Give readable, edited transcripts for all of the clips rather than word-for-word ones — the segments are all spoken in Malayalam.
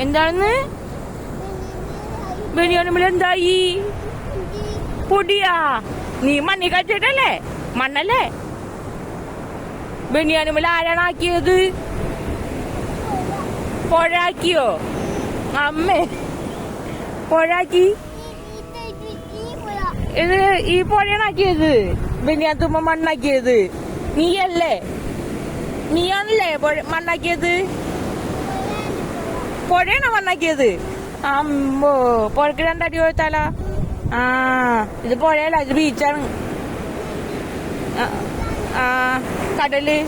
എന്താണെന്ന്? ബനിയാനുമിൽ എന്തായി? പൊടിയാ? നീ മണ്ണി കഴിച്ചിട്ടല്ലേ? മണ്ണല്ലേ? ബനിയാനുമിൽ ആരാണ് ആക്കിയത്? പുഴാക്കിയോ? അമ്മേ പുഴാക്കി? ഇത് ഈ പുഴയാണാക്കിയത്? ബനിയാൻ തുമ്പ മണ്ണാക്കിയത് നീയല്ലേ? നീയാണല്ലേ മണ്ണാക്കിയത്? പുഴയാണോ മണ്ണാക്കിയത്? അമ്മോ, പുഴക്ക് രണ്ടടി കൊടുത്താല. ആ, ഇത് പുഴയല്ല, ഇത് ബീച്ചാണ്. ആ, കടല്.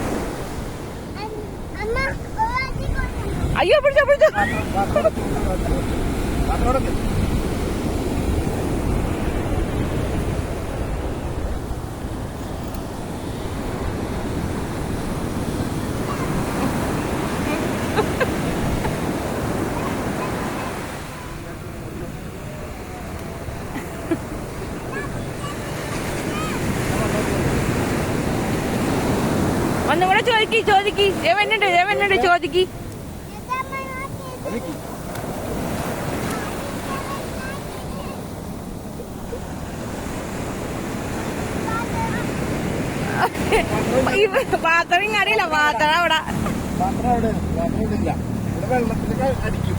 അയ്യോ, പിടിച്ചോ പിടിച്ചോ. ഒന്നും കൂടെ ചോദിക്ക്. എവനുണ്ട് ചോദിക്ക്. പാത്രം ഇങ്ങടിയില്ല, പാത്രം അവിടെ. വെള്ളത്തിലേക്ക് അടിക്കും.